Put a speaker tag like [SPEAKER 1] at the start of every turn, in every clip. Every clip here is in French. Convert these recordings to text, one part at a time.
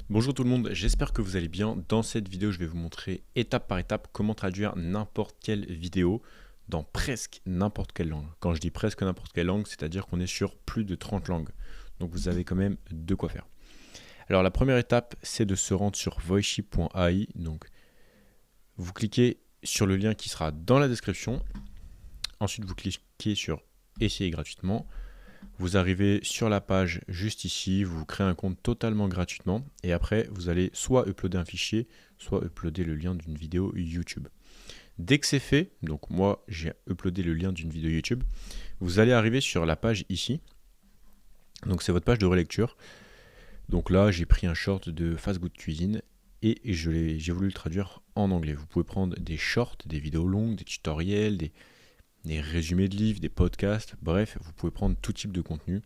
[SPEAKER 1] Bonjour tout le monde, j'espère que vous allez bien. Dans cette vidéo, je vais vous montrer étape par étape comment traduire n'importe quelle vidéo dans presque n'importe quelle langue. Quand je dis presque n'importe quelle langue, c'est-à-dire qu'on est sur plus de 30 langues. Donc vous avez quand même de quoi faire. Alors la première étape, c'est de se rendre sur voicy.ai. Donc vous cliquez sur le lien qui sera dans la description. Ensuite, vous cliquez sur essayer gratuitement. Vous arrivez sur la page juste ici, vous créez un compte totalement gratuitement et après vous allez soit uploader un fichier, soit uploader le lien d'une vidéo YouTube. Dès que c'est fait, donc moi j'ai uploadé le lien d'une vidéo YouTube, vous allez arriver sur la page ici. Donc c'est votre page de relecture. Donc là j'ai pris un short de Fast Good Cuisine et j'ai voulu le traduire en anglais. Vous pouvez prendre des shorts, des vidéos longues, des tutoriels, des résumés de livres, des podcasts, bref, vous pouvez prendre tout type de contenu,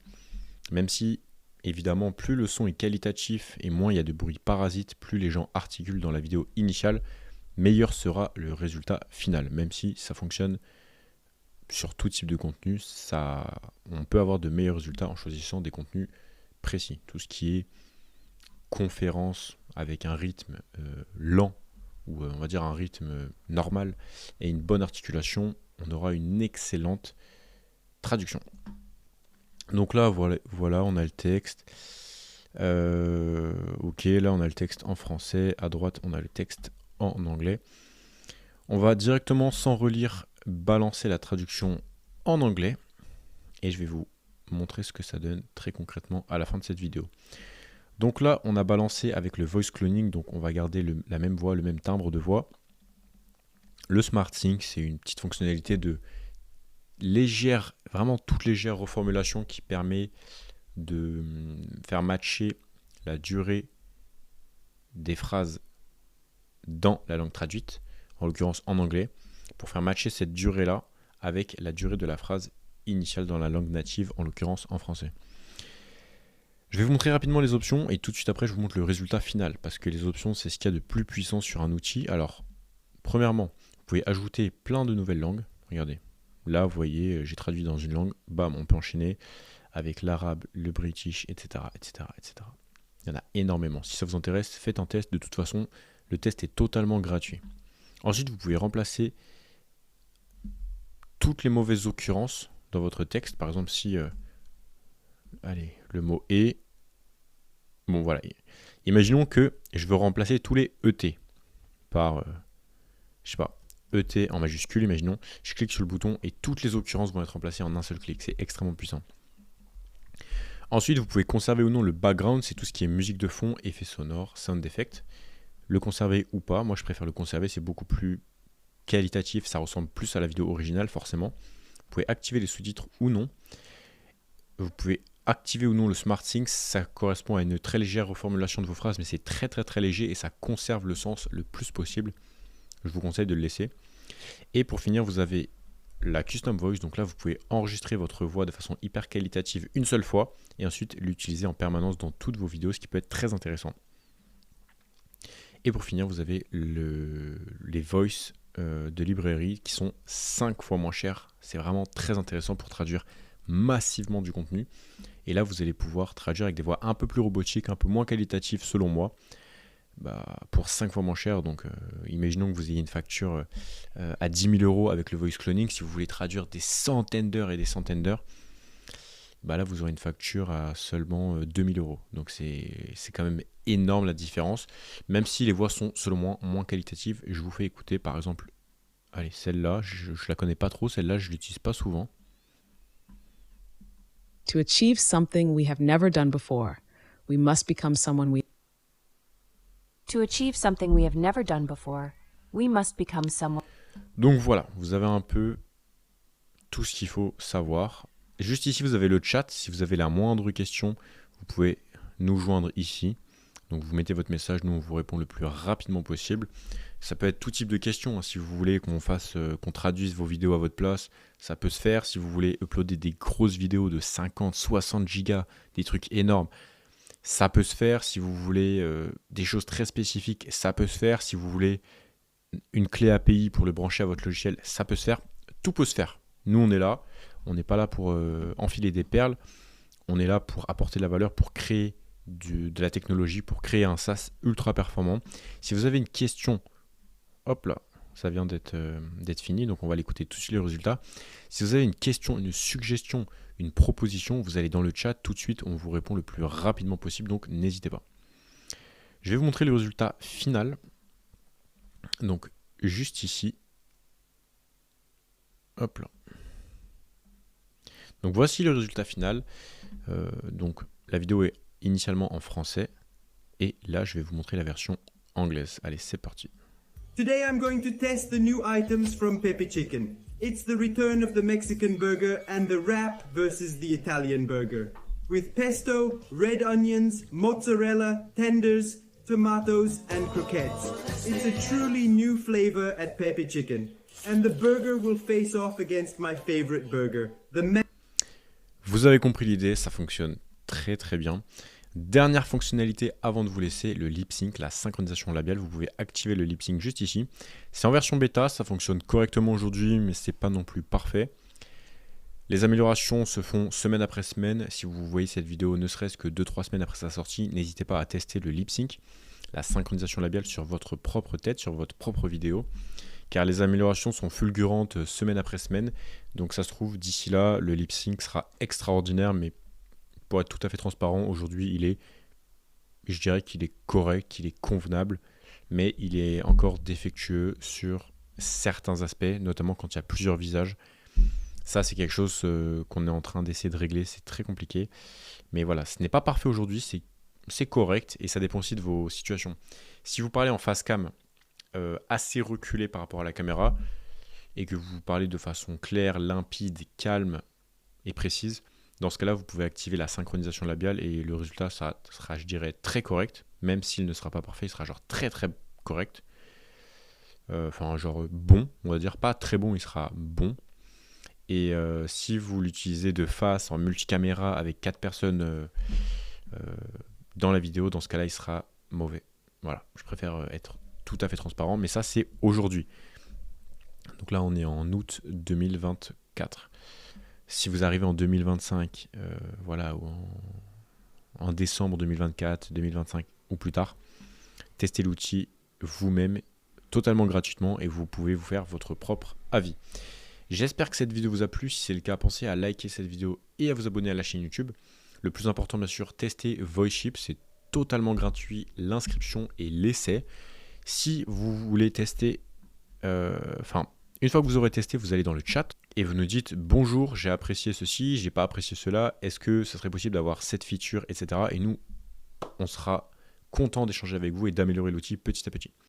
[SPEAKER 1] même si, évidemment, plus le son est qualitatif et moins il y a de bruit parasite, plus les gens articulent dans la vidéo initiale, meilleur sera le résultat final, même si ça fonctionne sur tout type de contenu, on peut avoir de meilleurs résultats en choisissant des contenus précis, tout ce qui est conférence avec un rythme lent, ou on va dire un rythme normal, et une bonne articulation, on aura une excellente traduction. Donc là, voilà, on a le texte. Ok, là on a le texte en français. À droite, on a le texte en anglais. On va directement, sans relire, balancer la traduction en anglais. Et je vais vous montrer ce que ça donne très concrètement à la fin de cette vidéo. Donc là, on a balancé avec le voice cloning. Donc on va garder la même voix, le même timbre de voix. Le SmartSync, c'est une petite fonctionnalité de légère, vraiment toute légère reformulation qui permet de faire matcher la durée des phrases dans la langue traduite, en l'occurrence en anglais, pour faire matcher cette durée-là avec la durée de la phrase initiale dans la langue native, en l'occurrence en français. Je vais vous montrer rapidement les options et tout de suite après je vous montre le résultat final parce que les options c'est ce qu'il y a de plus puissant sur un outil. Alors, premièrement, vous pouvez ajouter plein de nouvelles langues. Regardez, là vous voyez, j'ai traduit dans une langue, bam, on peut enchaîner avec l'arabe, le british, etc., etc., etc. Il y en a énormément. Si ça vous intéresse, faites un test. De toute façon, le test est totalement gratuit. Ensuite, vous pouvez remplacer toutes les mauvaises occurrences dans votre texte. Par exemple, si, allez, le mot est, bon voilà, imaginons que je veux remplacer tous les ET par, je sais pas, ET en majuscule, imaginons, je clique sur le bouton et toutes les occurrences vont être remplacées en un seul clic. C'est extrêmement puissant. Ensuite, vous pouvez conserver ou non le background, c'est tout ce qui est musique de fond, effets sonores, sound effect. Le conserver ou pas, moi je préfère le conserver, c'est beaucoup plus qualitatif, ça ressemble plus à la vidéo originale forcément. Vous pouvez activer les sous-titres ou non. Vous pouvez activer ou non le SmartSync, ça correspond à une très légère reformulation de vos phrases, mais c'est très très très léger et ça conserve le sens le plus possible. Je vous conseille de le laisser. Et pour finir, vous avez la Custom Voice, donc là vous pouvez enregistrer votre voix de façon hyper qualitative une seule fois et ensuite l'utiliser en permanence dans toutes vos vidéos, ce qui peut être très intéressant. Et pour finir, vous avez les voice de librairie qui sont 5 fois moins chers. C'est vraiment très intéressant pour traduire massivement du contenu. Et là, vous allez pouvoir traduire avec des voix un peu plus robotiques, un peu moins qualitatives selon moi, pour 5 fois moins cher. Donc, imaginons que vous ayez une facture à 10 000 € avec le voice cloning. Si vous voulez traduire des centaines d'heures et des centaines d'heures, là, vous aurez une facture à seulement 2 000 €. Donc, c'est quand même énorme la différence. Même si les voix sont, selon moi, moins qualitatives. Je vous fais écouter, par exemple, allez, celle-là, je la connais pas trop. Celle-là, je l'utilise pas souvent.
[SPEAKER 2] To achieve something we have never done before, we must become someone we...
[SPEAKER 3] To achieve something we have never done before, we must become someone.
[SPEAKER 1] Donc voilà, vous avez un peu tout ce qu'il faut savoir. Juste ici, vous avez le chat. Si vous avez la moindre question, vous pouvez nous joindre ici. Donc vous mettez votre message, nous on vous répond le plus rapidement possible. Ça peut être tout type de questions. Si vous voulez qu'on traduise vos vidéos à votre place, ça peut se faire. Si vous voulez uploader des grosses vidéos de 50, 60 gigas, des trucs énormes, ça peut se faire. Si vous voulez des choses très spécifiques, ça peut se faire. Si vous voulez une clé API pour le brancher à votre logiciel, ça peut se faire. Tout peut se faire. Nous, on est là. On n'est pas là pour enfiler des perles. On est là pour apporter de la valeur, pour créer de la technologie pour créer un SaaS ultra performant. Si vous avez une question, hop là, ça vient d'être fini, donc on va l'écouter tout de suite les résultats. Si vous avez une question, une suggestion, une proposition, vous allez dans le chat tout de suite, on vous répond le plus rapidement possible, donc n'hésitez pas. Je vais vous montrer le résultat final. Donc juste ici. Hop là. Donc voici le résultat final. Donc la vidéo est initialement en français. Et là, je vais vous montrer la version anglaise. Allez, c'est parti.
[SPEAKER 4] Today I'm going to test the new items from Pepe Chicken. It's the return of the Mexican burger and the wrap versus the Italian burger. With pesto, red onions, mozzarella, tenders, tomatoes and croquettes. It's a truly new flavor at Pepe Chicken. And the burger will face off against my favorite burger.
[SPEAKER 1] Vous avez compris l'idée, ça fonctionne très très bien. Dernière fonctionnalité avant de vous laisser, le lip sync, la synchronisation labiale. Vous pouvez activer le lip sync juste ici. C'est en version bêta, ça fonctionne correctement aujourd'hui, mais c'est pas non plus parfait. Les améliorations se font semaine après semaine. Si vous voyez cette vidéo ne serait-ce que 2-3 semaines après sa sortie, n'hésitez pas à tester le lip sync, la synchronisation labiale sur votre propre tête, sur votre propre vidéo. Car les améliorations sont fulgurantes semaine après semaine. Donc ça se trouve, d'ici là, le lip sync sera extraordinaire, mais pour être tout à fait transparent, aujourd'hui, je dirais qu'il est correct, il est convenable, mais il est encore défectueux sur certains aspects, notamment quand il y a plusieurs visages. Ça, c'est quelque chose qu'on est en train d'essayer de régler, c'est très compliqué. Mais voilà, ce n'est pas parfait aujourd'hui, c'est correct, et ça dépend aussi de vos situations. Si vous parlez en face cam, assez reculé par rapport à la caméra, et que vous parlez de façon claire, limpide, calme et précise, dans ce cas-là, vous pouvez activer la synchronisation labiale et le résultat ça sera, je dirais, très correct, même s'il ne sera pas parfait, il sera genre très très correct. Enfin, genre bon, on va dire, pas très bon, il sera bon. Et si vous l'utilisez de face, en multicaméra, avec 4 personnes dans la vidéo, dans ce cas-là, il sera mauvais. Voilà, je préfère être tout à fait transparent, mais ça, c'est aujourd'hui. Donc là, on est en août 2024. Si vous arrivez en 2025, voilà, ou en décembre 2024, 2025 ou plus tard, testez l'outil vous-même totalement gratuitement et vous pouvez vous faire votre propre avis. J'espère que cette vidéo vous a plu. Si c'est le cas, pensez à liker cette vidéo et à vous abonner à la chaîne YouTube. Le plus important, bien sûr, testez VoiceShip. C'est totalement gratuit, l'inscription et l'essai. Si vous voulez tester, une fois que vous aurez testé, vous allez dans le chat et vous nous dites bonjour, j'ai apprécié ceci, j'ai pas apprécié cela, est-ce que ce serait possible d'avoir cette feature, etc. Et nous, on sera content d'échanger avec vous et d'améliorer l'outil petit à petit.